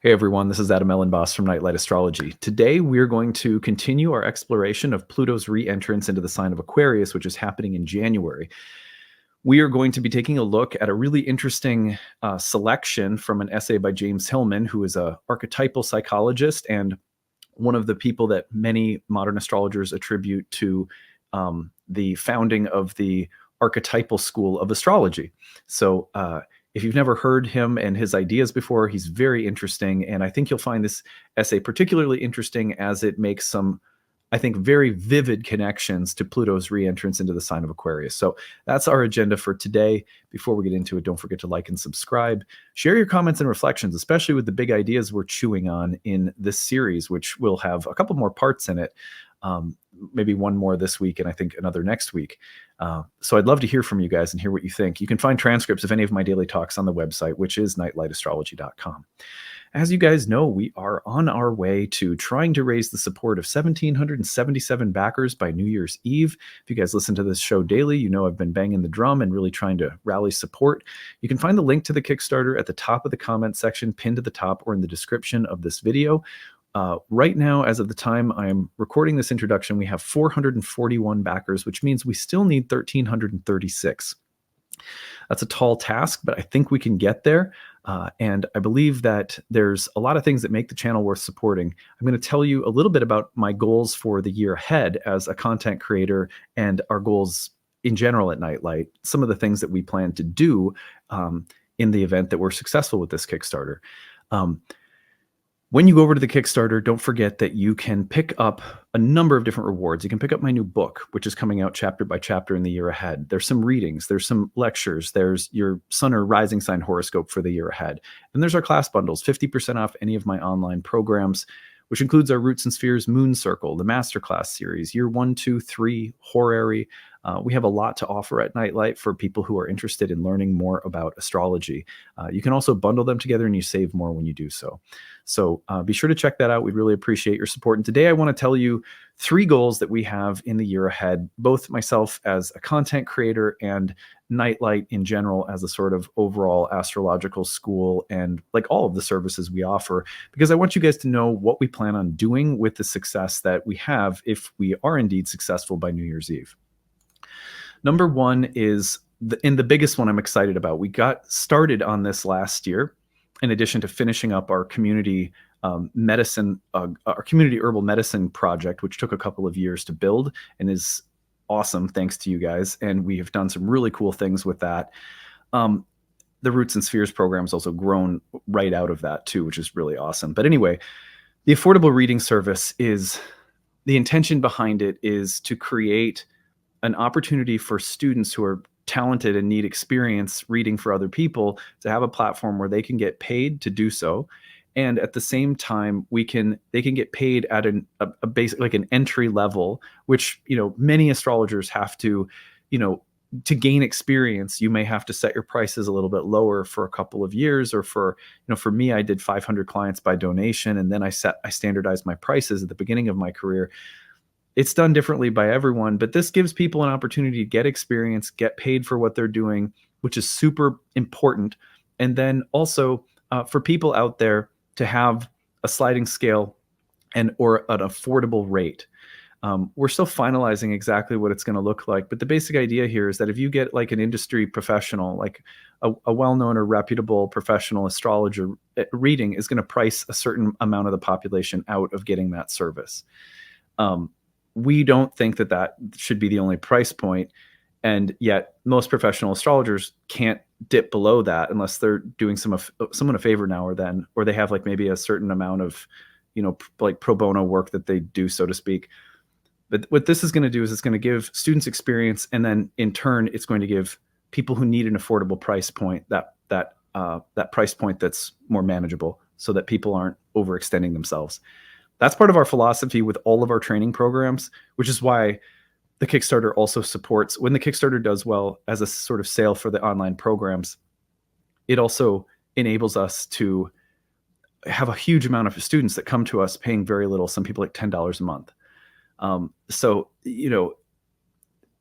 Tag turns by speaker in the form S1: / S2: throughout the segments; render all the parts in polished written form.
S1: Hey everyone, this is Elenbaas from Nightlight Astrology. Today we're going to continue our exploration of Pluto's re-entrance into the sign of Aquarius, which is happening in January. We are going to be taking a look at a really interesting selection from an essay by James Hillman, who is an archetypal psychologist and one of the people that many modern astrologers attribute to the founding of the archetypal school of astrology. So if you've never heard him and his ideas before, he's very interesting. And I think you'll find this essay particularly interesting as it makes some, I think, very vivid connections to Pluto's re-entrance into the sign of Aquarius. So that's our agenda for today. Before we get into it, don't forget to like and subscribe. Share your comments and reflections, especially with the big ideas we're chewing on in this series, which will have a couple more parts in it. Maybe one more this week and I think another next week. So I'd love to hear from you guys and hear what you think. You can find transcripts of any of my daily talks on the website, which is nightlightastrology.com. As you guys know, we are on our way to trying to raise the support of 1,777 backers by New Year's Eve. If you guys listen to this show daily, you know I've been banging the drum and really trying to rally support. You can find the link to the Kickstarter at the top of the comment section, pinned to the top, or in the description of this video. Right now, as of the time I'm recording this introduction, we have 441 backers, which means we still need 1,336. That's a tall task, but I think we can get there. And I believe that there's a lot of things that make the channel worth supporting. I'm going to tell you a little bit about my goals for the year ahead as a content creator and our goals in general at Nightlight, some of the things that we plan to do in the event that we're successful with this Kickstarter. When you go over to the Kickstarter, don't forget that you can pick up a number of different rewards. You can pick up my new book, which is coming out chapter by chapter in the year ahead. There's some readings, there's some lectures, there's your sun or rising sign horoscope for the year ahead. And there's our class bundles, 50% off any of my online programs, which includes our Roots and Spheres Moon Circle, the Masterclass series, year 1, 2, 3, Horary. We have a lot to offer at Nightlight for people who are interested in learning more about astrology. You can also bundle them together and you save more when you do so. So be sure to check that out. We'd really appreciate your support. And today I want to tell you 3 goals that we have in the year ahead, both myself as a content creator and Nightlight in general as a sort of overall astrological school and like all of the services we offer, because I want you guys to know what we plan on doing with the success that we have if we are indeed successful by New Year's Eve. Number 1 is, the biggest one I'm excited about. We got started on this last year, in addition to finishing up our community medicine, our community herbal medicine project, which took a couple of years to build and is awesome thanks to you guys. And we have done some really cool things with that. The Roots and Spheres program has also grown right out of that too, which is really awesome. But anyway, the affordable reading service is, the intention behind it is to create an opportunity for students who are talented and need experience reading for other people to have a platform where they can get paid to do so. And at the same time, they can get paid at a basic, like an entry level, which, you know, many astrologers have to, you know, to gain experience, you may have to set your prices a little bit lower for a couple of years, or for, you know, for me, I did 500 clients by donation. And then I standardized my prices at the beginning of my career. It's done differently by everyone, but this gives people an opportunity to get experience, get paid for what they're doing, which is super important. And then also for people out there to have a sliding scale or an affordable rate. We're still finalizing exactly what it's going to look like, but the basic idea here is that if you get like an industry professional, like a well-known or reputable professional astrologer, reading is going to price a certain amount of the population out of getting that service. We don't think that that should be the only price point. And yet most professional astrologers can't dip below that unless they're doing someone a favor now or then, or they have like maybe a certain amount of, you know, like pro bono work that they do, so to speak. But what this is going to do is it's going to give students experience. And then in turn, it's going to give people who need an affordable price point, that price point that's more manageable, so that people aren't overextending themselves. That's part of our philosophy with all of our training programs, which is why the Kickstarter also supports, when the Kickstarter does well as a sort of sale for the online programs, it also enables us to have a huge amount of students that come to us paying very little, some people like $10 a month. So, you know,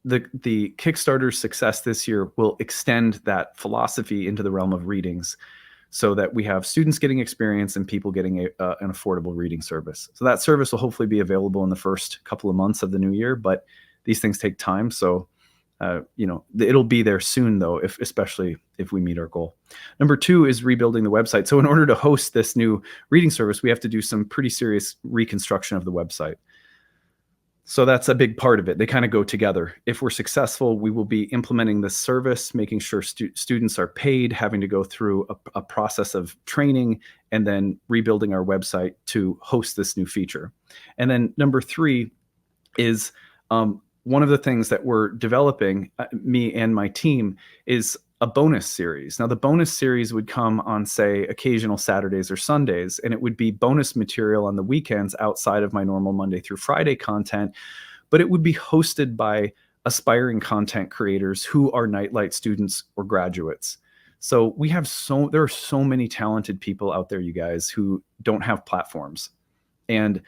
S1: the Kickstarter success this year will extend that philosophy into the realm of readings. so that we have students getting experience and people getting an affordable reading service. So that service will hopefully be available in the first couple of months of the new year, but these things take time. So, it'll be there soon though, especially if we meet our goal. Number 2 is rebuilding the website. So in order to host this new reading service, we have to do some pretty serious reconstruction of the website. So that's a big part of it. They kind of go together. If we're successful, we will be implementing this service, making sure students are paid, having to go through a process of training, and then rebuilding our website to host this new feature. And then number 3 is one of the things that we're developing, me and my team, is a bonus series. Now, the bonus series would come on, say, occasional Saturdays or Sundays, and it would be bonus material on the weekends outside of my normal Monday through Friday content, but it would be hosted by aspiring content creators who are Nightlight students or graduates. So there are so many talented people out there, you guys, who don't have platforms. And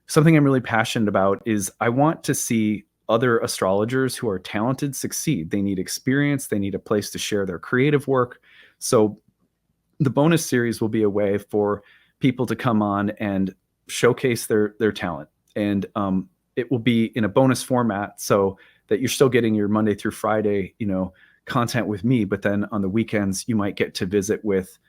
S1: something I'm really passionate about is I want to see other astrologers who are talented succeed. They need experience. They need a place to share their creative work. So the bonus series will be a way for people to come on and showcase their talent. And it will be in a bonus format so that you're still getting your Monday through Friday, content with me. But then on the weekends, you might get to visit with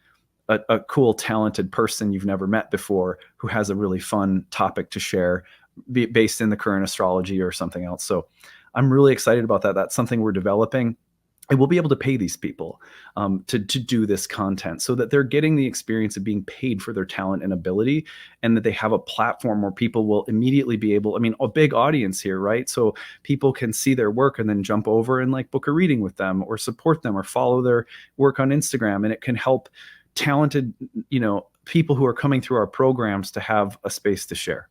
S1: a cool, talented person you've never met before who has a really fun topic to share based in the current astrology or something else. So I'm really excited about that. That's something we're developing. And we'll be able to pay these people to do this content so that they're getting the experience of being paid for their talent and ability, and that they have a platform where people will immediately be able, a big audience here, right? So people can see their work and then jump over and book a reading with them or support them or follow their work on Instagram. And it can help talented, people who are coming through our programs to have a space to share.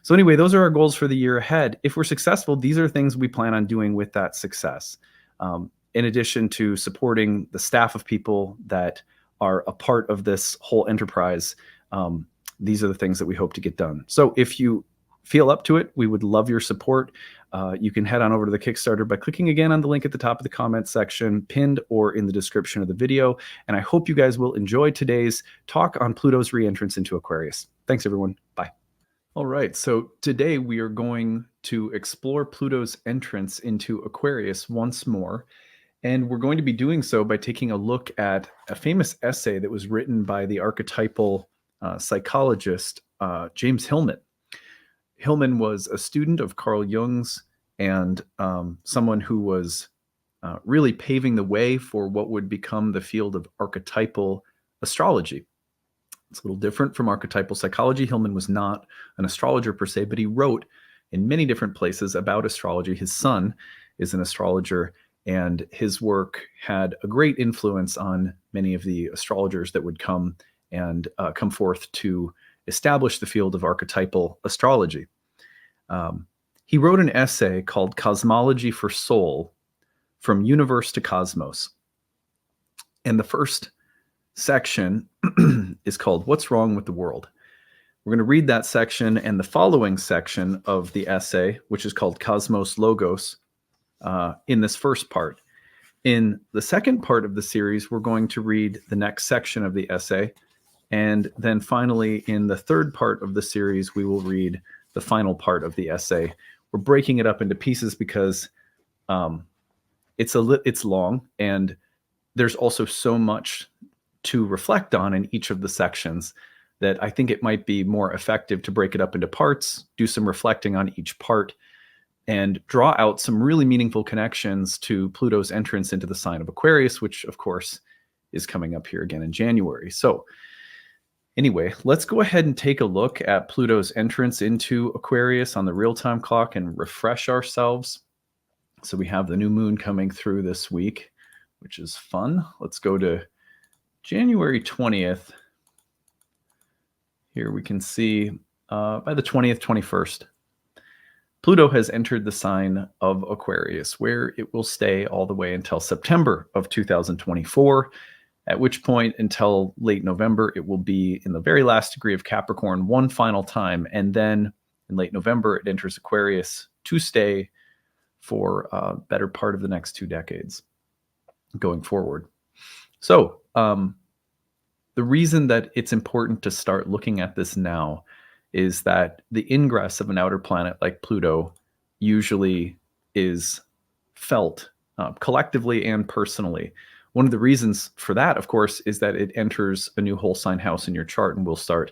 S1: So anyway, those are our goals for the year ahead. If we're successful, these are things we plan on doing with that success. In addition to supporting the staff of people that are a part of this whole enterprise, these are the things that we hope to get done. So if you feel up to it, we would love your support. You can head on over to the Kickstarter by clicking again on the link at the top of the comments section, pinned or in the description of the video. And I hope you guys will enjoy today's talk on Pluto's re-entrance into Aquarius. Thanks, everyone. Bye. All right, so today we are going to explore Pluto's entrance into Aquarius once more. And we're going to be doing so by taking a look at a famous essay that was written by the archetypal psychologist, James Hillman. Hillman was a student of Carl Jung's and someone who was really paving the way for what would become the field of archetypal astrology. It's a little different from archetypal psychology. Hillman was not an astrologer per se, but he wrote in many different places about astrology. His son is an astrologer, and his work had a great influence on many of the astrologers that would come forth to establish the field of archetypal astrology. He wrote an essay called Cosmology for Soul, From Universe to Cosmos. And the first section is called What's Wrong with the World? We're going to read that section and the following section of the essay, which is called Cosmos Logos, in this first part. In the second part of the series, we're going to read the next section of the essay. And then finally, in the third part of the series, we will read the final part of the essay. We're breaking it up into pieces because it's long, and there's also so much to reflect on in each of the sections that I think it might be more effective to break it up into parts, do some reflecting on each part, and draw out some really meaningful connections to Pluto's entrance into the sign of Aquarius, which of course is coming up here again in January. So anyway, let's go ahead and take a look at Pluto's entrance into Aquarius on the real-time clock and refresh ourselves. So we have the new moon coming through this week, which is fun. Let's go to January 20th. Here we can see by the 20th, 21st, Pluto has entered the sign of Aquarius, where it will stay all the way until September of 2024, at which point until late November, it will be in the very last degree of Capricorn one final time. And then in late November, it enters Aquarius to stay for a better part of the next 2 decades going forward. So The reason that it's important to start looking at this now is that the ingress of an outer planet like Pluto usually is felt collectively and personally. One of the reasons for that, of course, is that it enters a new whole sign house in your chart and will start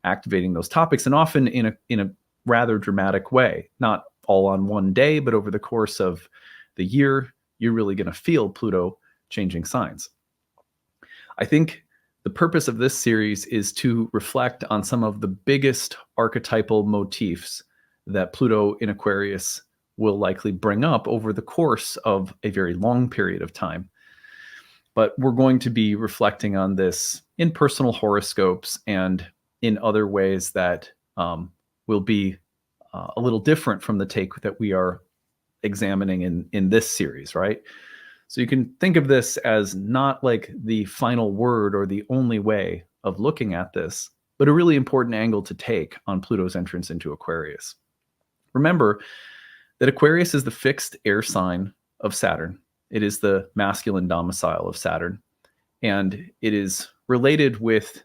S1: activating those topics, and often in a rather dramatic way. Not all on one day, but over the course of the year, you're really going to feel Pluto changing signs. I think the purpose of this series is to reflect on some of the biggest archetypal motifs that Pluto in Aquarius will likely bring up over the course of a very long period of time. But we're going to be reflecting on this in personal horoscopes and in other ways that will be a little different from the take that we are examining in this series, right? So you can think of this as not like the final word or the only way of looking at this, but a really important angle to take on Pluto's entrance into Aquarius. Remember that Aquarius is the fixed air sign of Saturn. It is the masculine domicile of Saturn, and it is related with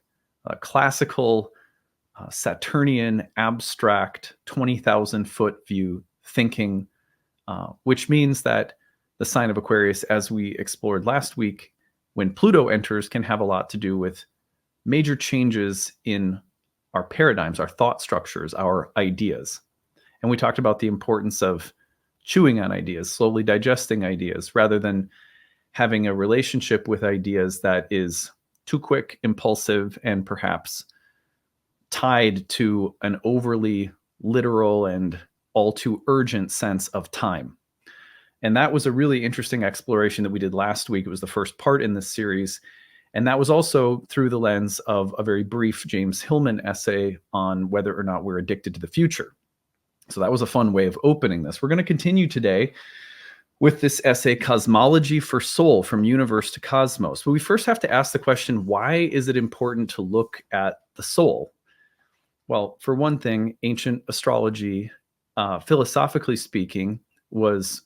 S1: classical Saturnian abstract 20,000-foot view thinking, which means that the sign of Aquarius, as we explored last week, when Pluto enters, can have a lot to do with major changes in our paradigms, our thought structures, our ideas. And we talked about the importance of chewing on ideas, slowly digesting ideas, rather than having a relationship with ideas that is too quick, impulsive, and perhaps tied to an overly literal and all too urgent sense of time. And that was a really interesting exploration that we did last week. It was the first part in this series. And that was also through the lens of a very brief James Hillman essay on whether or not we're addicted to the future. So that was a fun way of opening this. We're going to continue today with this essay, Cosmology for Soul, From Universe to Cosmos. But we first have to ask the question, why is it important to look at the soul? Well, for one thing, ancient astrology, philosophically speaking, was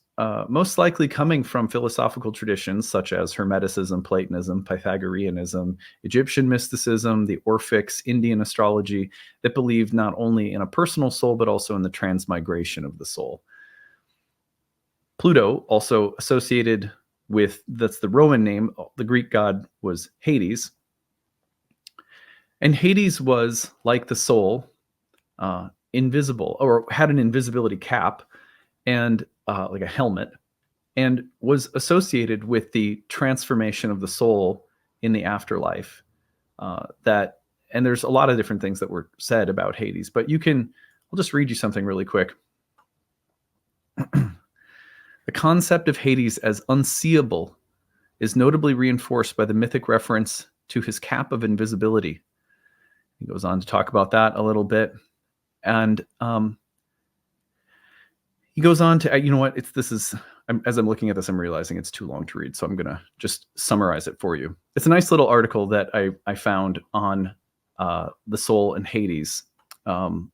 S1: most likely coming from philosophical traditions such as Hermeticism, Platonism, Pythagoreanism, Egyptian mysticism, the Orphics, Indian astrology, that believed not only in a personal soul, but also in the transmigration of the soul. Pluto, also associated with, that's the Roman name, the Greek god was Hades. And Hades was, like the soul, invisible, or had an invisibility cap, and like a helmet, and was associated with the transformation of the soul in the afterlife. And there's a lot of different things that were said about Hades, but I'll just read you something really quick. The concept of Hades as unseeable is notably reinforced by the mythic reference to his cap of invisibility. He goes on to talk about that a little bit. And he goes on to, you know what, as I'm looking at this, I'm realizing it's too long to read, so I'm going to just summarize it for you. It's a nice little article that I found on the soul and Hades. But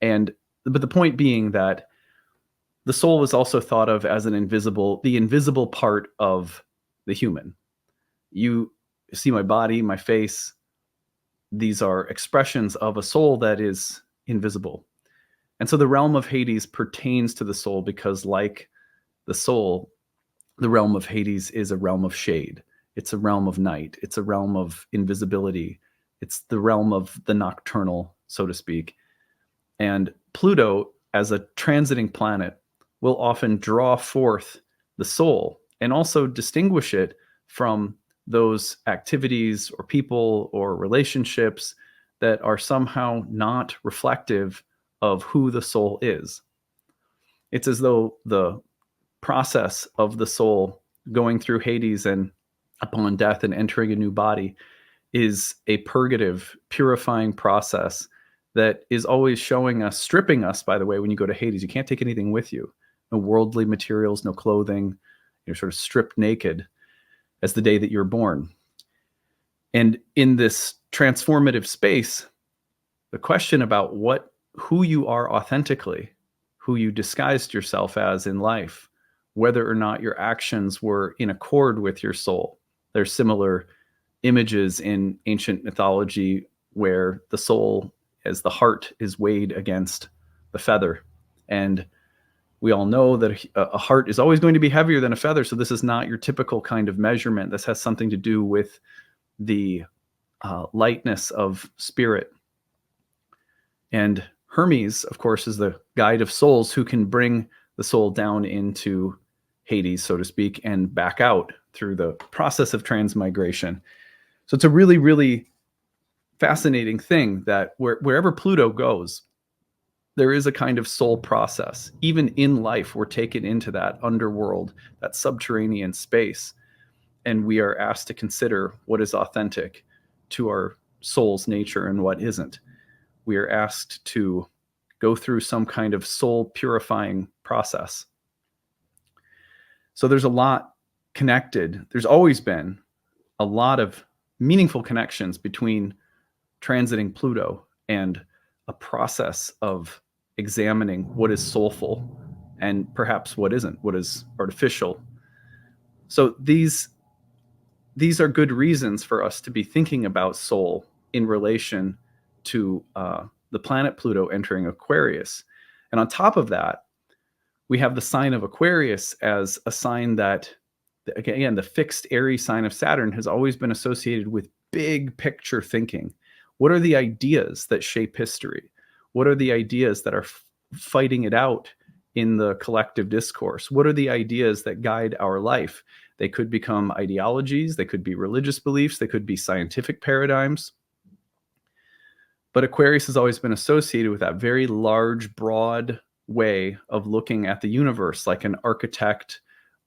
S1: the point being that the soul is also thought of as the invisible part of the human. You see my body, my face. These are expressions of a soul that is invisible. And so the realm of Hades pertains to the soul because, like the soul, the realm of Hades is a realm of shade. It's a realm of night. It's a realm of invisibility. It's the realm of the nocturnal, so to speak. And Pluto, as a transiting planet, will often draw forth the soul and also distinguish it from those activities or people or relationships that are somehow not reflective of who the soul is. It's as though the process of the soul going through Hades and upon death and entering a new body is a purgative, purifying process that is always showing us, stripping us, by the way, when you go to Hades, you can't take anything with you. No worldly materials, no clothing. You're sort of stripped naked as the day that you're born. And in this transformative space, the question about who you are authentically, who you disguised yourself as in life, whether or not your actions were in accord with your soul. There's similar images in ancient mythology where the soul as the heart is weighed against the feather. And we all know that a heart is always going to be heavier than a feather. So this is not your typical kind of measurement. This has something to do with the lightness of spirit. And Hermes, of course, is the guide of souls who can bring the soul down into Hades, so to speak, and back out through the process of transmigration. So it's a really, really fascinating thing that wherever Pluto goes, there is a kind of soul process. Even in life, we're taken into that underworld, that subterranean space, and we are asked to consider what is authentic to our soul's nature and what isn't. We are asked to go through some kind of soul purifying process. So there's a lot connected. There's always been a lot of meaningful connections between transiting Pluto and a process of examining what is soulful and perhaps what isn't, what is artificial. So these are good reasons for us to be thinking about soul in relation to the planet Pluto entering Aquarius. And on top of that, we have the sign of Aquarius as a sign that, again, the fixed Aries sign of Saturn has always been associated with big picture thinking. What are the ideas that shape history? What are the ideas that are fighting it out in the collective discourse? What are the ideas that guide our life? They could become ideologies, they could be religious beliefs, they could be scientific paradigms. But Aquarius has always been associated with that very large, broad way of looking at the universe, like an architect,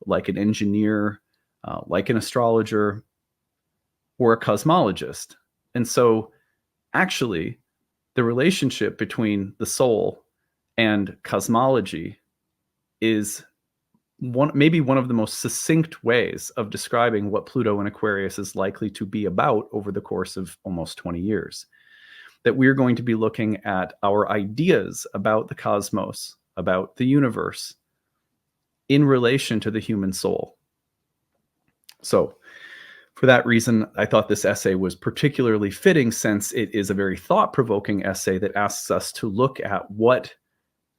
S1: like an engineer, like an astrologer, or a cosmologist. And so actually, the relationship between the soul and cosmology is maybe one of the most succinct ways of describing what Pluto and Aquarius is likely to be about over the course of almost 20 years. That we're going to be looking at our ideas about the cosmos, about the universe, in relation to the human soul. So, for that reason, I thought this essay was particularly fitting, since it is a very thought-provoking essay that asks us to look at what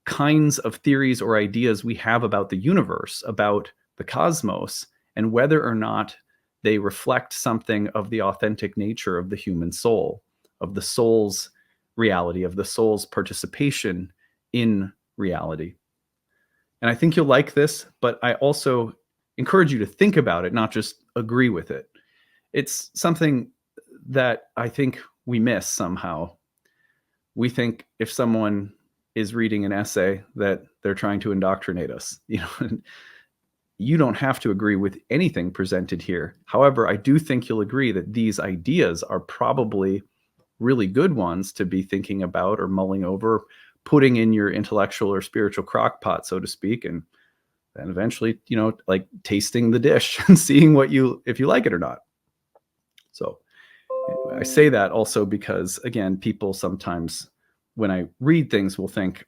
S1: kinds of theories or ideas we have about the universe, about the cosmos, and whether or not they reflect something of the authentic nature of the human soul, of the soul's reality, of the soul's participation in reality. And I think you'll like this, but I also encourage you to think about it, not just agree with it. It's something that I think we miss somehow. We think if someone is reading an essay that they're trying to indoctrinate us. You don't have to agree with anything presented here. However, I do think you'll agree that these ideas are probably really good ones to be thinking about or mulling over, putting in your intellectual or spiritual crock pot, so to speak, and then eventually, like tasting the dish and seeing if you like it or not. So I say that also because, again, people sometimes, when I read things, will think,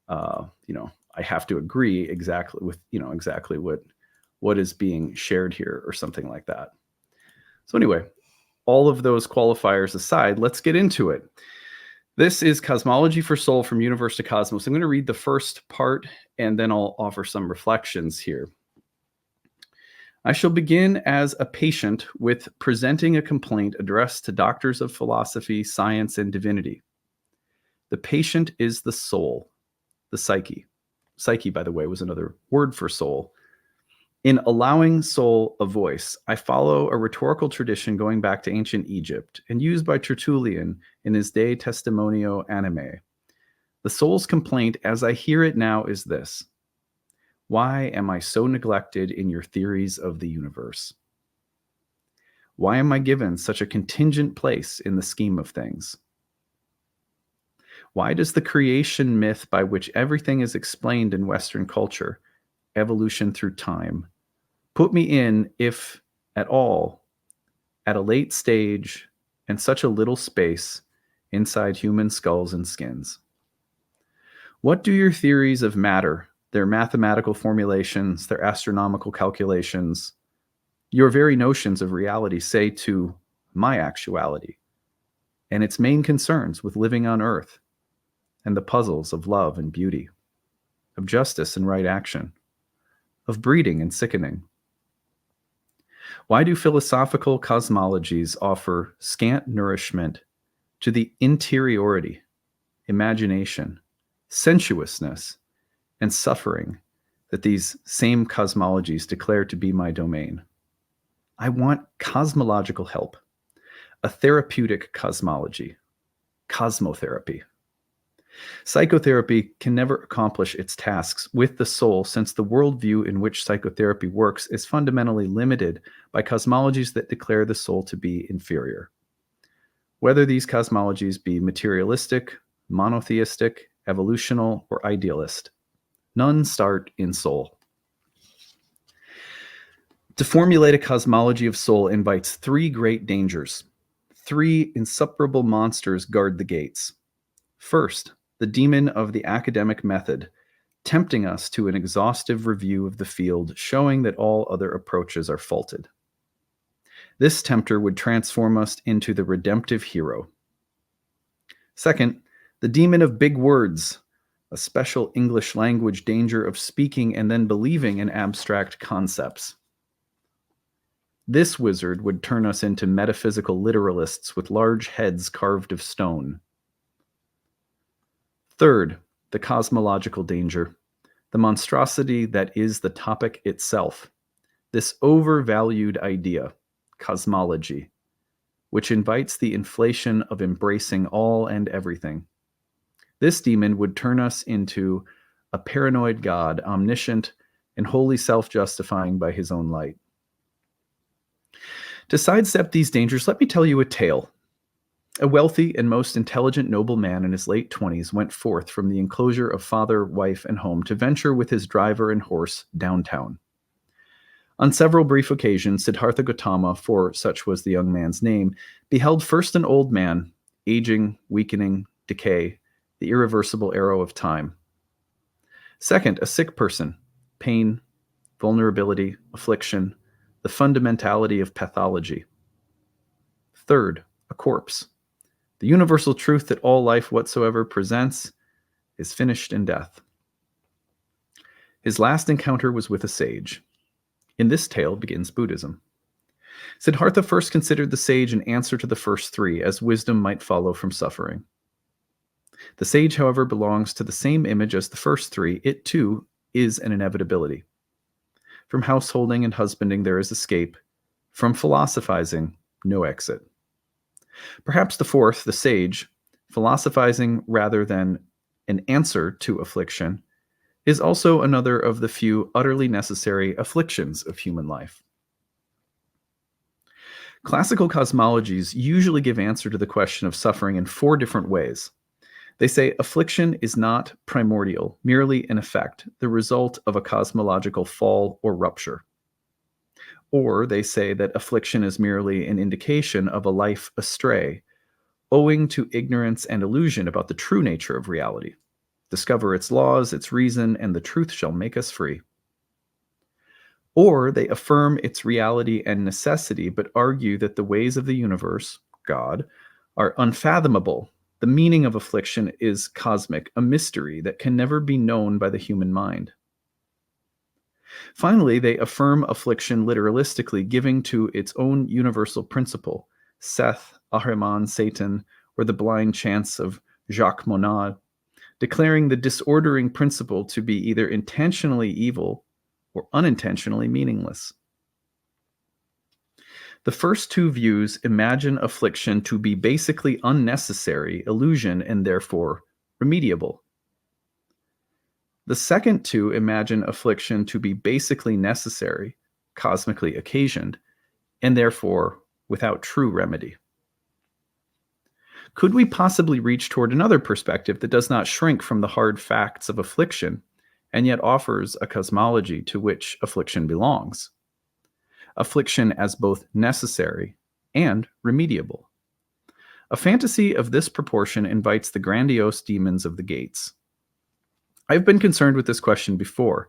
S1: I have to agree exactly with, exactly what is being shared here or something like that. So anyway, all of those qualifiers aside, let's get into it. This is Cosmology for Soul from Universe to Cosmos. I'm going to read the first part and then I'll offer some reflections here. I shall begin as a patient with presenting a complaint addressed to doctors of philosophy, science, and divinity. The patient is the soul, the psyche. Psyche, by the way, was another word for soul. In allowing soul a voice, I follow a rhetorical tradition going back to ancient Egypt and used by Tertullian in his De Testimonio Anime. The soul's complaint, as I hear it now, is this: why am I so neglected in your theories of the universe? Why am I given such a contingent place in the scheme of things? Why does the creation myth by which everything is explained in Western culture, evolution through time, put me in, if at all, at a late stage and such a little space inside human skulls and skins? What do your theories of matter, their mathematical formulations, their astronomical calculations, your very notions of reality say to my actuality, and its main concerns with living on earth, and the puzzles of love and beauty, of justice and right action, of breeding and sickening. Why do philosophical cosmologies offer scant nourishment to the interiority, imagination, sensuousness, and suffering that these same cosmologies declare to be my domain? I want cosmological help, a therapeutic cosmology, cosmotherapy. Psychotherapy can never accomplish its tasks with the soul, since the worldview in which psychotherapy works is fundamentally limited by cosmologies that declare the soul to be inferior. Whether these cosmologies be materialistic, monotheistic, evolutional, or idealist, none start in soul. To formulate a cosmology of soul invites three great dangers. Three insuperable monsters guard the gates. First, the demon of the academic method, tempting us to an exhaustive review of the field, showing that all other approaches are faulted. This tempter would transform us into the redemptive hero. Second, the demon of big words, a special English language danger of speaking and then believing in abstract concepts. This wizard would turn us into metaphysical literalists with large heads carved of stone. Third, the cosmological danger, the monstrosity that is the topic itself, this overvalued idea, cosmology, which invites the inflation of embracing all and everything. This demon would turn us into a paranoid god, omniscient and wholly self-justifying by his own light. To sidestep these dangers, let me tell you a tale. A wealthy and most intelligent noble man in his late 20s went forth from the enclosure of father, wife, and home to venture with his driver and horse downtown. On several brief occasions, Siddhartha Gautama, for such was the young man's name, beheld first an old man, aging, weakening, decay, the irreversible arrow of time. Second, a sick person, pain, vulnerability, affliction, the fundamentality of pathology. Third, a corpse. The universal truth that all life whatsoever presents is finished in death. His last encounter was with a sage. In this tale begins Buddhism. Siddhartha first considered the sage an answer to the first three, as wisdom might follow from suffering. The sage, however, belongs to the same image as the first three. It, too, is an inevitability. From householding and husbanding there is escape. From philosophizing, no exit. Perhaps the fourth, the sage, philosophizing rather than an answer to affliction, is also another of the few utterly necessary afflictions of human life. Classical cosmologies usually give answer to the question of suffering in four different ways. They say affliction is not primordial, merely an effect, the result of a cosmological fall or rupture. Or they say that affliction is merely an indication of a life astray, owing to ignorance and illusion about the true nature of reality. Discover its laws, its reason, and the truth shall make us free. Or they affirm its reality and necessity, but argue that the ways of the universe, God, are unfathomable. The meaning of affliction is cosmic, a mystery that can never be known by the human mind. Finally, they affirm affliction literalistically, giving to its own universal principle, Seth, Ahriman, Satan, or the blind chance of Jacques Monod, declaring the disordering principle to be either intentionally evil or unintentionally meaningless. The first two views imagine affliction to be basically unnecessary, illusion, and therefore remediable. The second two imagine affliction to be basically necessary, cosmically occasioned, and therefore without true remedy. Could we possibly reach toward another perspective that does not shrink from the hard facts of affliction, and yet offers a cosmology to which affliction belongs? Affliction as both necessary and remediable. A fantasy of this proportion invites the grandiose demons of the gates. I've been concerned with this question before.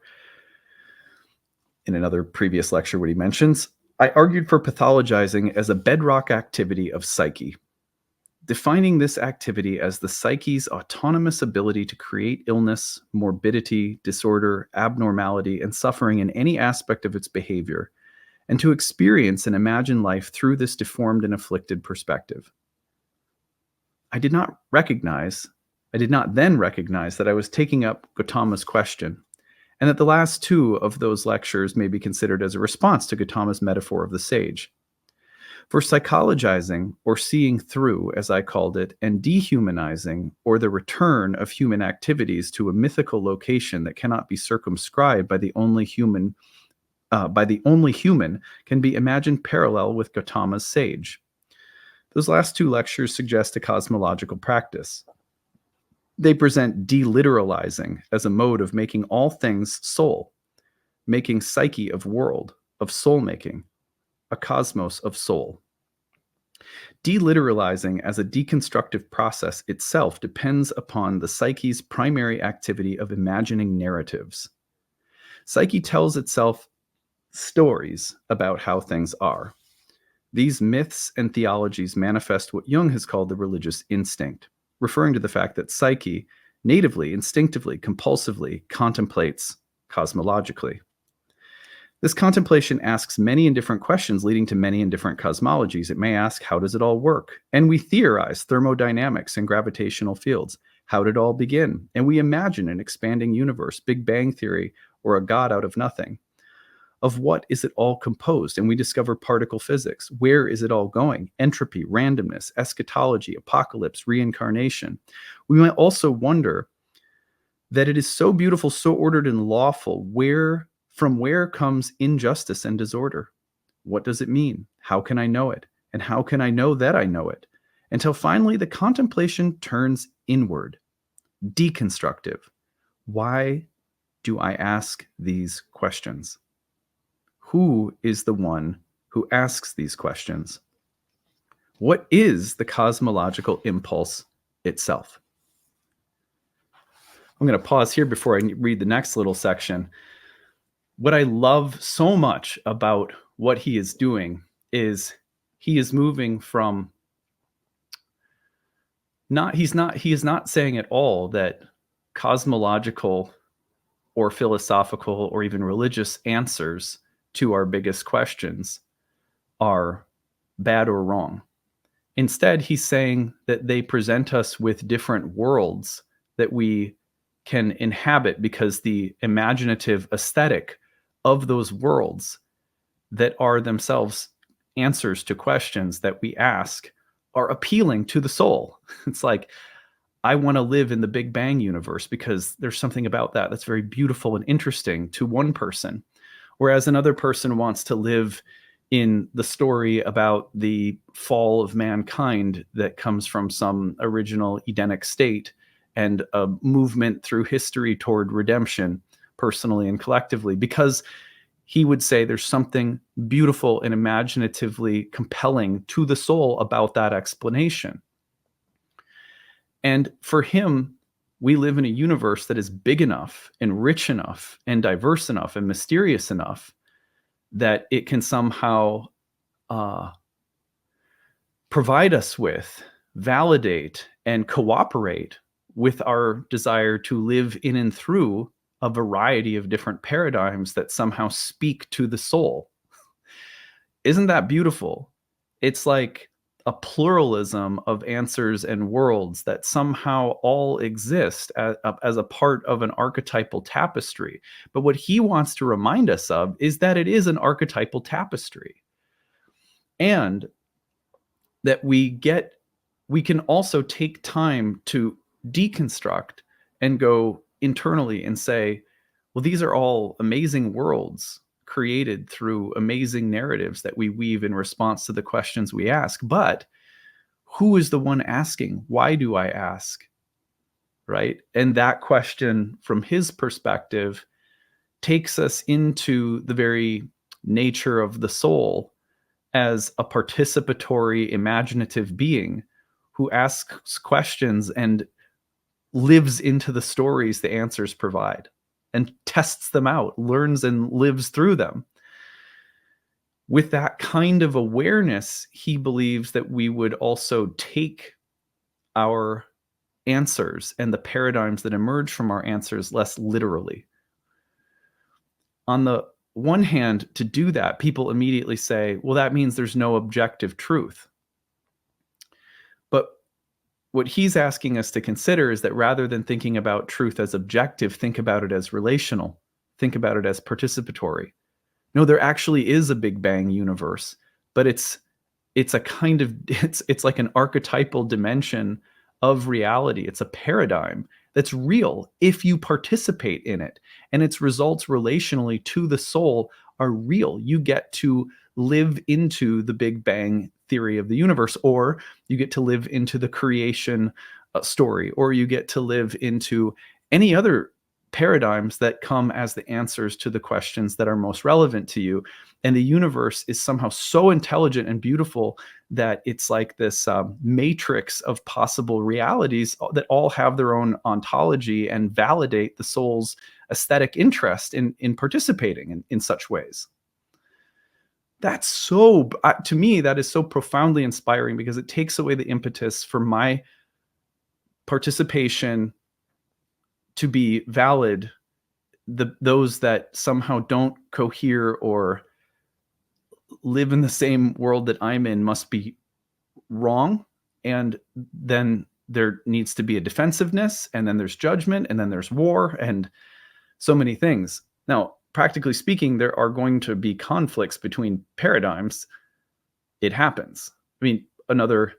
S1: In another previous lecture, what he mentions, I argued for pathologizing as a bedrock activity of psyche, defining this activity as the psyche's autonomous ability to create illness, morbidity, disorder, abnormality, and suffering in any aspect of its behavior, and to experience and imagine life through this deformed and afflicted perspective. I did not then recognize that I was taking up Gautama's question, and that the last two of those lectures may be considered as a response to Gautama's metaphor of the sage. For psychologizing, or seeing through, as I called it, and dehumanizing, or the return of human activities to a mythical location that cannot be circumscribed by the only human can be imagined parallel with Gautama's sage. Those last two lectures suggest a cosmological practice. They present deliteralizing as a mode of making all things soul, making psyche of world, of soul making, a cosmos of soul. Deliteralizing as a deconstructive process itself depends upon the psyche's primary activity of imagining narratives. Psyche tells itself stories about how things are. These myths and theologies manifest what Jung has called the religious instinct, referring to the fact that psyche natively, instinctively, compulsively contemplates cosmologically. This contemplation asks many and different questions leading to many and different cosmologies. It may ask, how does it all work? And we theorize thermodynamics and gravitational fields. How did it all begin? And we imagine an expanding universe, Big Bang Theory, or a God out of nothing. Of what is it all composed? And we discover particle physics. Where is it all going? Entropy, randomness, eschatology, apocalypse, reincarnation. We might also wonder that it is so beautiful, so ordered and lawful, from where comes injustice and disorder? What does it mean? How can I know it? And how can I know that I know it? Until finally the contemplation turns inward, deconstructive. Why do I ask these questions? Who is the one who asks these questions? What is the cosmological impulse itself? I'm going to pause here before I read the next little section. What I love so much about what he is doing is he is moving from he is not saying at all that cosmological or philosophical or even religious answers to our biggest questions are bad or wrong. Instead, he's saying that they present us with different worlds that we can inhabit because the imaginative aesthetic of those worlds that are themselves answers to questions that we ask are appealing to the soul. It's like, I want to live in the Big Bang universe because there's something about that that's very beautiful and interesting to one person. Whereas another person wants to live in the story about the fall of mankind that comes from some original Edenic state and a movement through history toward redemption, personally and collectively, because he would say there's something beautiful and imaginatively compelling to the soul about that explanation. And for him, we live in a universe that is big enough and rich enough and diverse enough and mysterious enough that it can somehow provide us with, validate, and cooperate with our desire to live in and through a variety of different paradigms that somehow speak to the soul. Isn't that beautiful? It's like a pluralism of answers and worlds that somehow all exist as a part of an archetypal tapestry. But what he wants to remind us of is that it is an archetypal tapestry. And that we can also take time to deconstruct and go internally and say, well, these are all amazing worlds created through amazing narratives that we weave in response to the questions we ask. But who is the one asking? Why do I ask? Right? And that question from his perspective takes us into the very nature of the soul as a participatory, imaginative being who asks questions and lives into the stories the answers provide and tests them out, learns and lives through them. With that kind of awareness, he believes that we would also take our answers and the paradigms that emerge from our answers less literally. On the one hand, to do that, people immediately say, well, that means there's no objective truth. But what he's asking us to consider is that rather than thinking about truth as objective, think about it as relational, think about it as participatory. No, there actually is a Big Bang universe, but it's a kind of it's like an archetypal dimension of reality. It's a paradigm that's real if you participate in it, and its results relationally to the soul are real. You get to live into the Big Bang theory of the universe, or you get to live into the creation story, or you get to live into any other paradigms that come as the answers to the questions that are most relevant to you. And the universe is somehow so intelligent and beautiful that it's like this matrix of possible realities that all have their own ontology and validate the soul's aesthetic interest in participating in such ways. That's so, to me, that is so profoundly inspiring, because it takes away the impetus for my participation to be valid. Those that somehow don't cohere or live in the same world that I'm in must be wrong. And then there needs to be a defensiveness, and then there's judgment, and then there's war, and so many things. Now, practically speaking, there are going to be conflicts between paradigms. It happens. I mean, another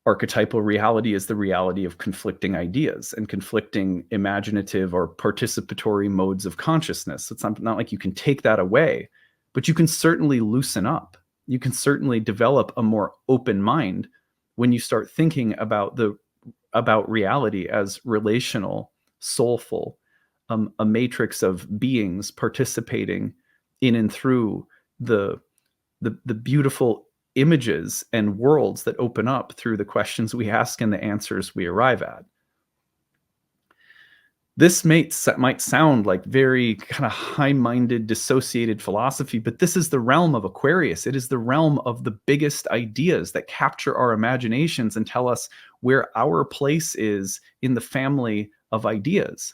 S1: archetypal reality is the reality of conflicting ideas and conflicting imaginative or participatory modes of consciousness. It's not like you can take that away, but you can certainly loosen up. You can certainly develop a more open mind when you start thinking about reality as relational, soulful, a matrix of beings participating in and through the beautiful images and worlds that open up through the questions we ask and the answers we arrive at. This might sound like very kind of high-minded, dissociated philosophy, but this is the realm of Aquarius. It is the realm of the biggest ideas that capture our imaginations and tell us where our place is in the family of ideas.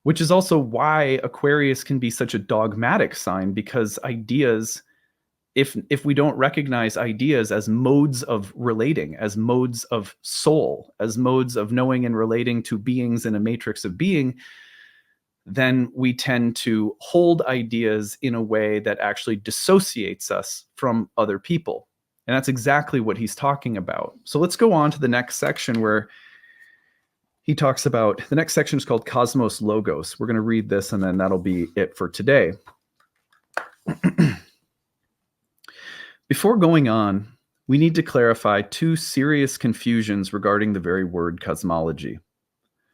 S1: Which is also why Aquarius can be such a dogmatic sign, because ideas, if we don't recognize ideas as modes of relating, as modes of soul, as modes of knowing and relating to beings in a matrix of being, then we tend to hold ideas in a way that actually dissociates us from other people. And that's exactly what he's talking about. So let's go on to the next section, where he talks about, the next section is called Cosmos Logos. We're going to read this, and then that'll be it for today. Before going on, we need to clarify two serious confusions regarding the very word cosmology.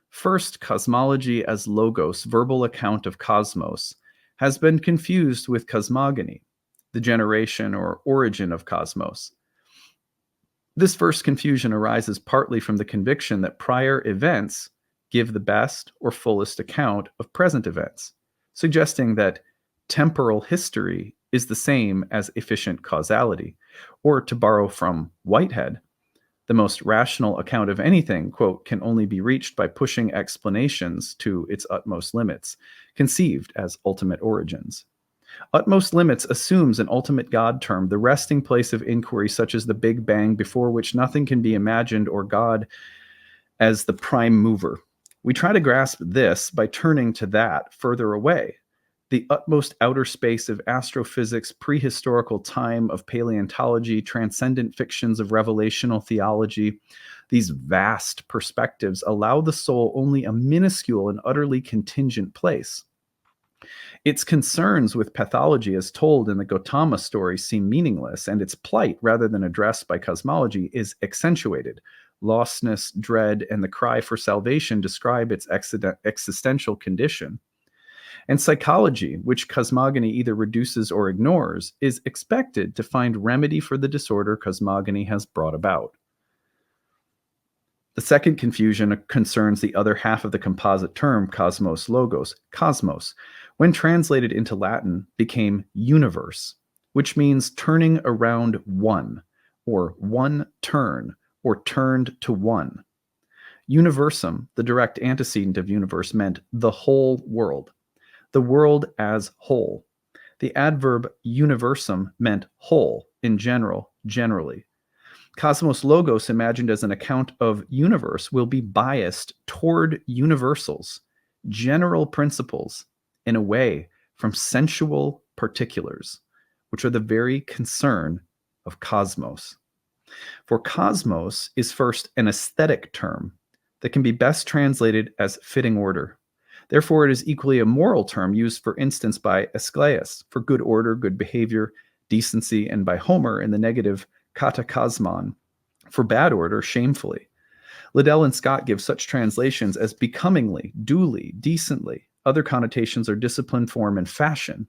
S1: First, cosmology as logos, verbal account of cosmos, has been confused with cosmogony, the generation or origin of cosmos. This first confusion arises partly from the conviction that prior events give the best or fullest account of present events, suggesting that temporal history is the same as efficient causality, or, to borrow from Whitehead, the most rational account of anything, quote, can only be reached by pushing explanations to its utmost limits, conceived as ultimate origins. Utmost limits assumes an ultimate God term, the resting place of inquiry such as the Big Bang, before which nothing can be imagined, or God as the prime mover. We try to grasp this by turning to that further away, the utmost outer space of astrophysics, prehistorical time of paleontology, transcendent fictions of revelational theology. These vast perspectives allow the soul only a minuscule and utterly contingent place. Its concerns with pathology, as told in the Gautama story, seem meaningless, and its plight, rather than addressed by cosmology, is accentuated. Lostness, dread, and the cry for salvation describe its existential condition. And psychology, which cosmogony either reduces or ignores, is expected to find remedy for the disorder cosmogony has brought about. The second confusion concerns the other half of the composite term, cosmos logos, cosmos, when translated into Latin, became universe, which means turning around one, or one turn, or turned to one. Universum, the direct antecedent of universe, meant the whole world, the world as whole. The adverb universum meant whole, in general, generally. Cosmos logos, imagined as an account of universe, will be biased toward universals, general principles, and away from sensual particulars, which are the very concern of cosmos. For cosmos is first an aesthetic term that can be best translated as fitting order. Therefore, it is equally a moral term used, for instance, by Aeschylus for good order, good behavior, decency, and by Homer in the negative katakosmon for bad order, shamefully. Liddell and Scott give such translations as becomingly, duly, decently. Other connotations are discipline, form, and fashion.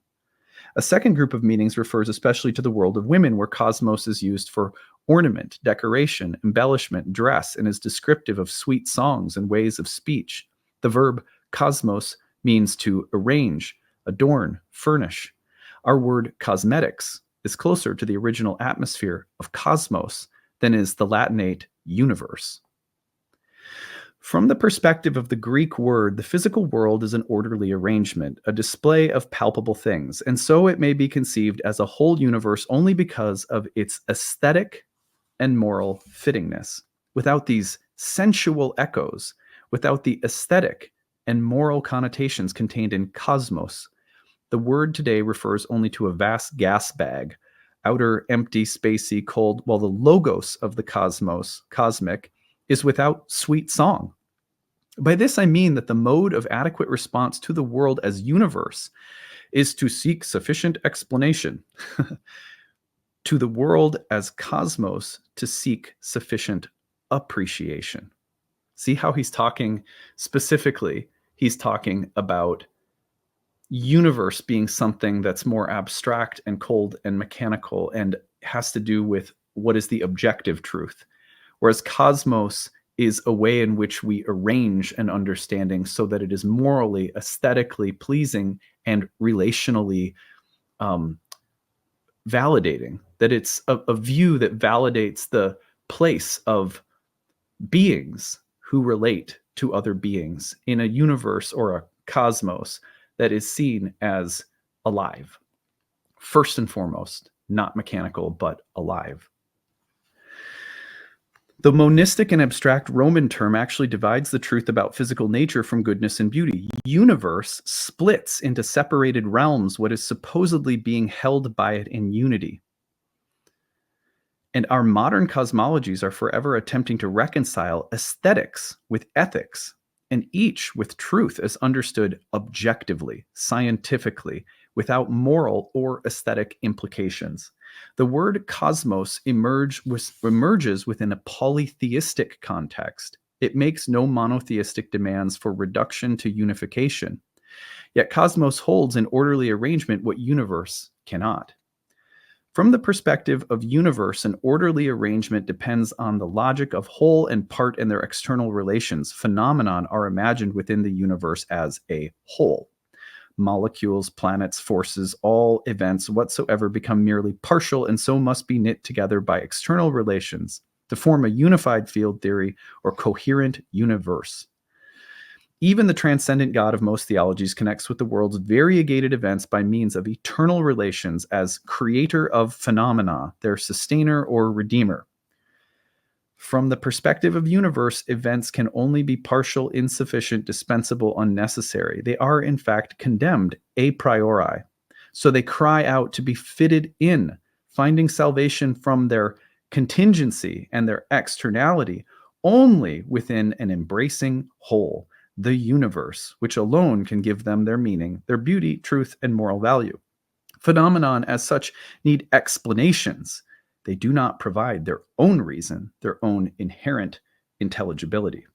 S1: A second group of meanings refers especially to the world of women, where cosmos is used for ornament, decoration, embellishment, dress, and is descriptive of sweet songs and ways of speech. The verb cosmos means to arrange, adorn, furnish. Our word cosmetics is closer to the original atmosphere of cosmos than is the Latinate universe. From the perspective of the Greek word, the physical world is an orderly arrangement, a display of palpable things, and so it may be conceived as a whole universe only because of its aesthetic and moral fittingness. Without these sensual echoes, without the aesthetic and moral connotations contained in cosmos, the word today refers only to a vast gas bag, outer, empty, spacey, cold, while the logos of the cosmos, cosmic, is without sweet song. By this I mean that the mode of adequate response to the world as universe is to seek sufficient explanation. To the world as cosmos, to seek sufficient appreciation. See how he's talking specifically? He's talking about universe being something that's more abstract and cold and mechanical and has to do with what is the objective truth, whereas cosmos is a way in which we arrange an understanding so that it is morally, aesthetically pleasing and relationally validating, that it's a view that validates the place of beings who relate to other beings in a universe or a cosmos that is seen as alive. First and foremost, not mechanical, but alive. The monistic and abstract Roman term actually divides the truth about physical nature from goodness and beauty. Universe splits into separated realms what is supposedly being held by it in unity. And our modern cosmologies are forever attempting to reconcile aesthetics with ethics, and each with truth as understood objectively, scientifically, without moral or aesthetic implications. The word cosmos emerges within a polytheistic context. It makes no monotheistic demands for reduction to unification. Yet cosmos holds in orderly arrangement what universe cannot. From the perspective of universe, an orderly arrangement depends on the logic of whole and part and their external relations. Phenomenon are imagined within the universe as a whole. Molecules, planets, forces, all events whatsoever become merely partial and so must be knit together by external relations to form a unified field theory or coherent universe. Even the transcendent God of most theologies connects with the world's variegated events by means of eternal relations as creator of phenomena, their sustainer or redeemer. From the perspective of universe, events can only be partial, insufficient, dispensable, unnecessary. They are, in fact, condemned a priori. So they cry out to be fitted in, finding salvation from their contingency and their externality only within an embracing whole, the universe, which alone can give them their meaning, their beauty, truth, and moral value. Phenomenon, as such, need explanations. They do not provide their own reason, their own inherent intelligibility.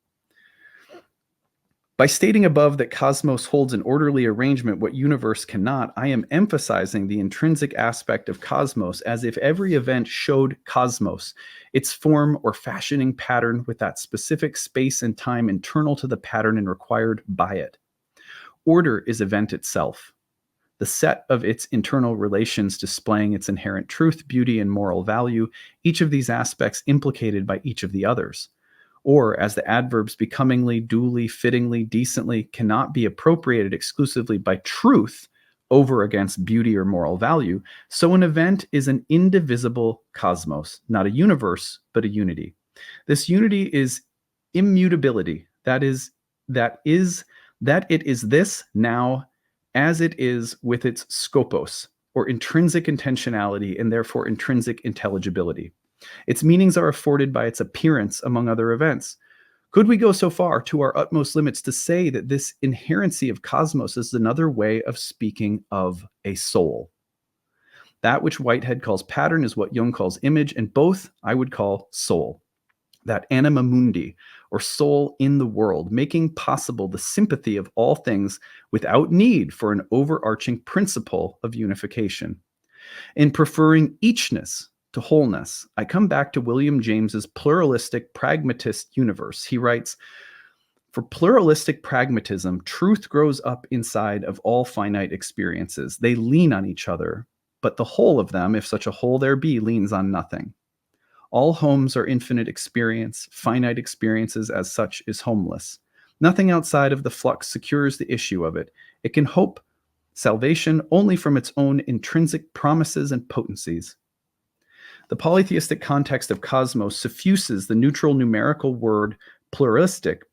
S1: By stating above that cosmos holds an orderly arrangement what universe cannot, I am emphasizing the intrinsic aspect of cosmos as if every event showed cosmos, its form or fashioning pattern with that specific space and time internal to the pattern and required by it. Order is event itself. the set of its internal relations displaying its inherent truth, beauty, and moral value, each of these aspects implicated by each of the others. Or, as the adverbs becomingly, duly, fittingly, decently cannot be appropriated exclusively by truth over against beauty or moral value, so an event is an indivisible cosmos, not a universe, but a unity. This unity is immutability. That it is this now as it is with its scopos, or intrinsic intentionality, and therefore intrinsic intelligibility. Its meanings are afforded by its appearance among other events. Could we go so far to our utmost limits to say that this inherency of cosmos is another way of speaking of a soul? That which Whitehead calls pattern is what Jung calls image, and both I would call soul. That anima mundi, or soul in the world, making possible the sympathy of all things without need for an overarching principle of unification. In preferring eachness to wholeness, I come back to William James's pluralistic pragmatist universe. He writes, "For pluralistic pragmatism, truth grows up inside of all finite experiences. They lean on each other, but the whole of them, if such a whole there be, leans on nothing. All homes are infinite experience. Finite experiences as such is homeless. Nothing outside of the flux secures the issue of it. It can hope salvation only from its own intrinsic promises and potencies. The polytheistic context of cosmos suffuses the neutral numerical word pluralistic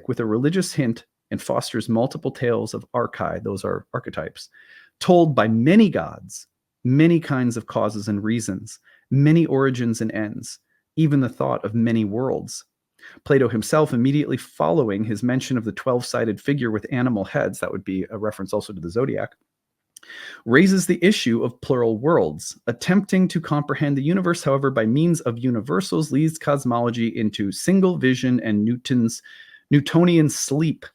S1: with a religious hint and fosters multiple tales of archai, those are archetypes, told by many gods, many kinds of causes and reasons, many origins and ends, even the thought of many worlds. Plato himself, immediately following his mention of the 12-sided figure with animal heads, that would be a reference also to the zodiac, raises the issue of plural worlds. Attempting to comprehend the universe, however, by means of universals leads cosmology into single vision and Newtonian sleep.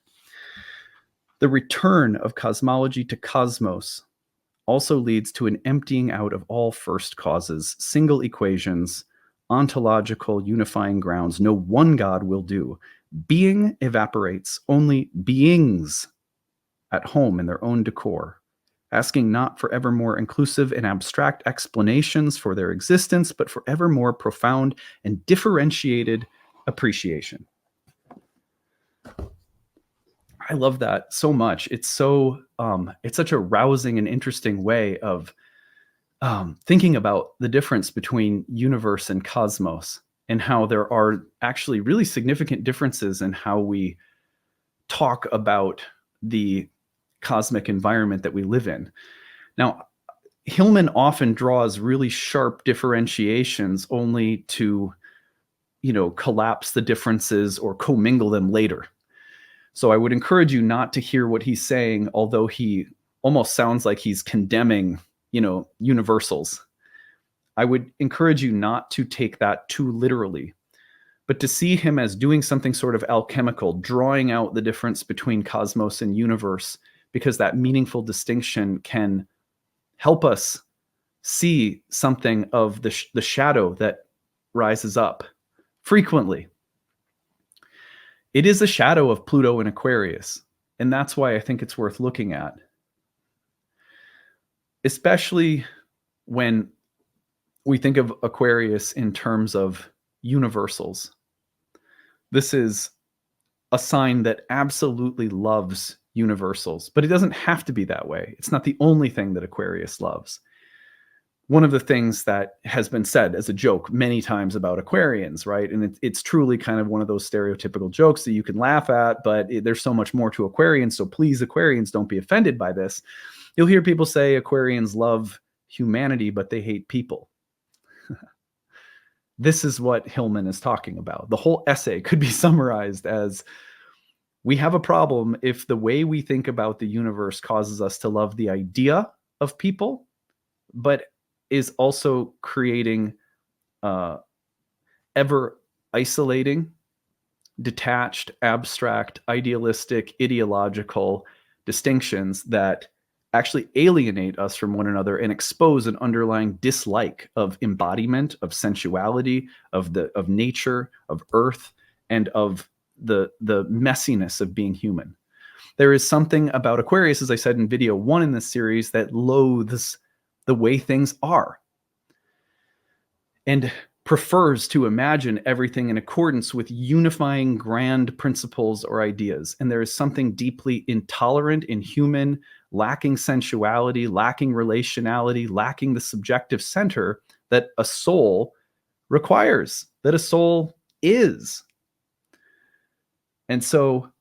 S1: The return of cosmology to cosmos also leads to an emptying out of all first causes, single equations, ontological unifying grounds. No one God will do. Being evaporates, only beings at home in their own decor, asking not for ever more inclusive and abstract explanations for their existence, but for ever more profound and differentiated appreciation." I love that so much. It's such a rousing and interesting way of thinking about the difference between universe and cosmos, and how there are actually really significant differences in how we talk about the cosmic environment that we live in. Now, Hillman often draws really sharp differentiations only to, collapse the differences or commingle them later. So I would encourage you not to hear what he's saying, although he almost sounds like he's condemning, universals. I would encourage you not to take that too literally, but to see him as doing something sort of alchemical, drawing out the difference between cosmos and universe, because that meaningful distinction can help us see something of the shadow that rises up frequently. It is a shadow of Pluto and Aquarius, and that's why I think it's worth looking at, especially when we think of Aquarius in terms of universals. This is a sign that absolutely loves universals, but it doesn't have to be that way. It's not the only thing that Aquarius loves. One of the things that has been said as a joke many times about Aquarians, right? And it's truly kind of one of those stereotypical jokes that you can laugh at, but there's so much more to Aquarians. So please, Aquarians, don't be offended by this. You'll hear people say Aquarians love humanity, but they hate people. This is what Hillman is talking about. The whole essay could be summarized as, we have a problem if the way we think about the universe causes us to love the idea of people, but is also creating ever isolating, detached, abstract, idealistic, ideological distinctions that actually alienate us from one another and expose an underlying dislike of embodiment, of sensuality, of nature, of earth, and of the messiness of being human. There is something about Aquarius, as I said in video 1 in this series, that loathes the way things are and prefers to imagine everything in accordance with unifying grand principles or ideas. And there is something deeply intolerant, inhuman, lacking sensuality, lacking relationality, lacking the subjective center that a soul requires, that a soul is. And so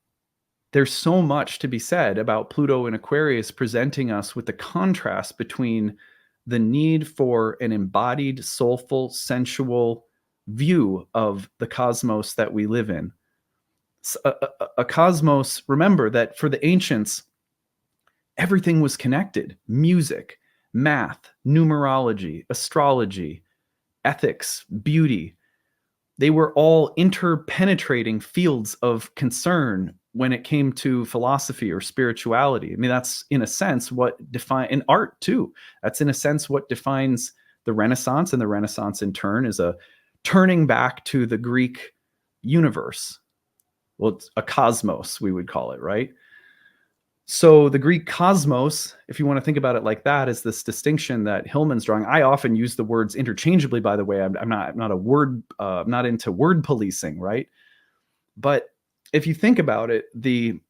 S1: there's so much to be said about Pluto and Aquarius presenting us with the contrast between the need for an embodied, soulful, sensual view of the cosmos that we live in. A cosmos, remember that for the ancients, everything was connected. Music, math, numerology, astrology, ethics, beauty. They were all interpenetrating fields of concern when it came to philosophy or spirituality. I mean, that's in a sense what in art too. That's in a sense what defines the Renaissance, and the Renaissance in turn is a turning back to the Greek universe. Well, it's a cosmos, we would call it, right? So the Greek cosmos, if you want to think about it like that, is this distinction that Hillman's drawing. I often use the words interchangeably, by the way. I'm not into word policing, right? But if you think about it, and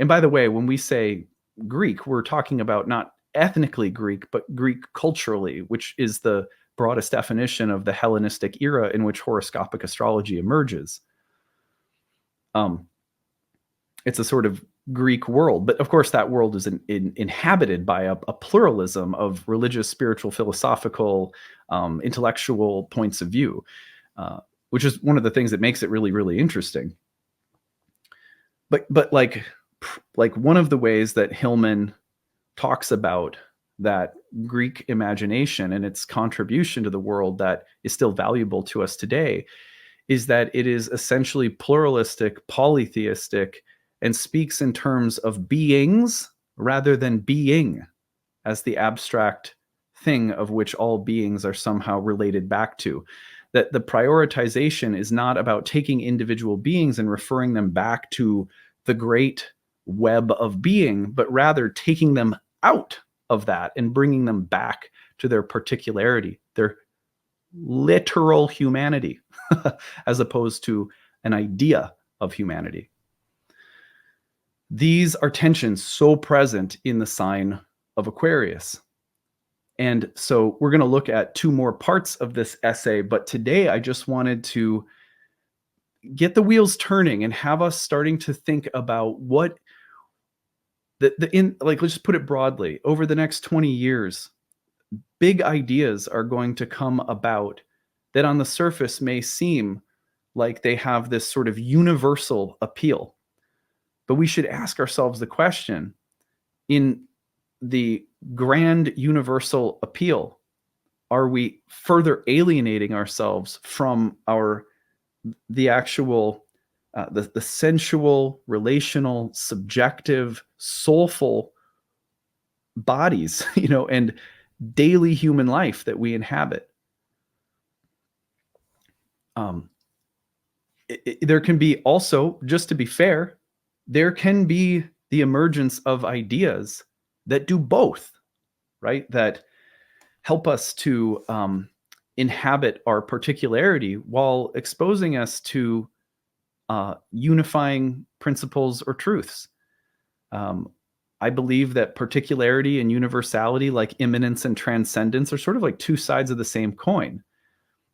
S1: by the way, when we say Greek, we're talking about not ethnically Greek, but Greek culturally, which is the broadest definition of the Hellenistic era in which horoscopic astrology emerges. It's a sort of Greek world, but of course that world is inhabited by a pluralism of religious, spiritual, philosophical, intellectual points of view, which is one of the things that makes it really, really interesting. But like one of the ways that Hillman talks about that Greek imagination and its contribution to the world that is still valuable to us today is that it is essentially pluralistic, polytheistic, and speaks in terms of beings rather than being as the abstract thing of which all beings are somehow related back to. That the prioritization is not about taking individual beings and referring them back to the great web of being, but rather taking them out of that and bringing them back to their particularity, their literal humanity, as opposed to an idea of humanity. These are tensions so present in the sign of Aquarius. And so we're going to look at 2 more parts of this essay, but today I just wanted to get the wheels turning and have us starting to think about what let's just put it broadly, over the next 20 years, big ideas are going to come about that on the surface may seem like they have this sort of universal appeal. But we should ask ourselves the question, in the grand universal appeal, are we further alienating ourselves from the actual, the sensual, relational, subjective, soulful bodies, and daily human life that we inhabit? There can be also, just to be fair, there can be the emergence of ideas that do both, right? That help us to inhabit our particularity while exposing us to unifying principles or truths. I believe that particularity and universality, like immanence and transcendence, are sort of like 2 sides of the same coin.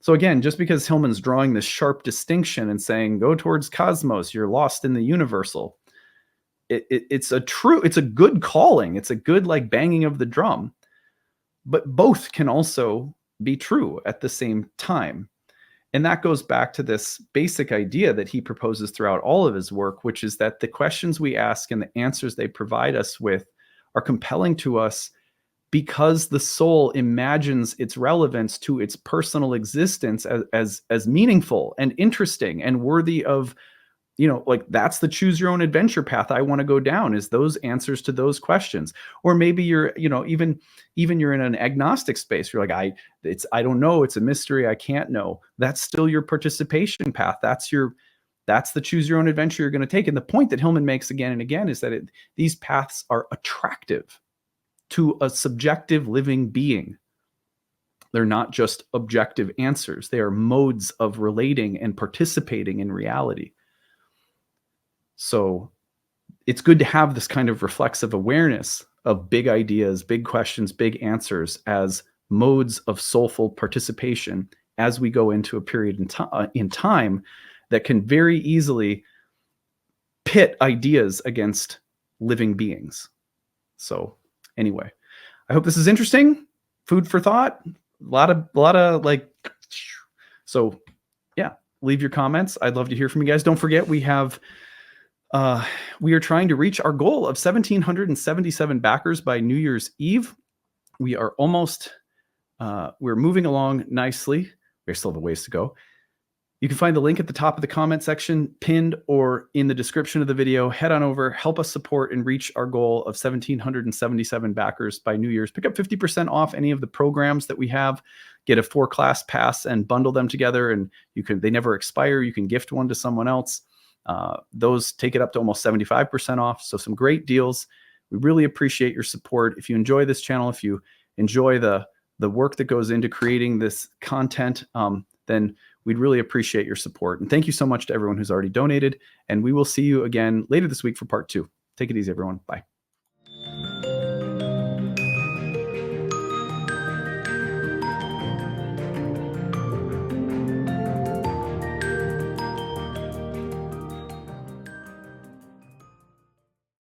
S1: So again, just because Hillman's drawing this sharp distinction and saying, go towards cosmos, you're lost in the universal, it's a good calling. It's a good like banging of the drum, but both can also be true at the same time. And that goes back to this basic idea that he proposes throughout all of his work, which is that the questions we ask and the answers they provide us with are compelling to us because the soul imagines its relevance to its personal existence as meaningful and interesting and worthy of, like that's the choose your own adventure path I want to go down, is those answers to those questions. Or maybe you're, even you're in an agnostic space. You're like, I don't know. It's a mystery. I can't know. That's still your participation path. That's your That's the choose your own adventure you're going to take. And the point that Hillman makes again and again is that these paths are attractive to a subjective living being. They're not just objective answers. They are modes of relating and participating in reality. So it's good to have this kind of reflexive awareness of big ideas, big questions, big answers as modes of soulful participation as we go into a period in time that can very easily pit ideas against living beings. So anyway, I hope this is interesting. Food for thought. A lot of like, so yeah, leave your comments. I'd love to hear from you guys. Don't forget, we are trying to reach our goal of 1,777 backers by New Year's Eve. We are almost, we're moving along nicely. We still have a ways to go. You can find the link at the top of the comment section, pinned or in the description of the video. Head on over, help us support and reach our goal of 1,777 backers by New Year's. Pick up 50% off any of the programs that we have. Get a 4-class pass and bundle them together, and they never expire. You can gift one to someone else. Those take it up to almost 75% off. So some great deals. We really appreciate your support. If you enjoy this channel, if you enjoy the work that goes into creating this content, then we'd really appreciate your support. And thank you so much to everyone who's already donated. And we will see you again later this week for part 2. Take it easy, everyone. Bye.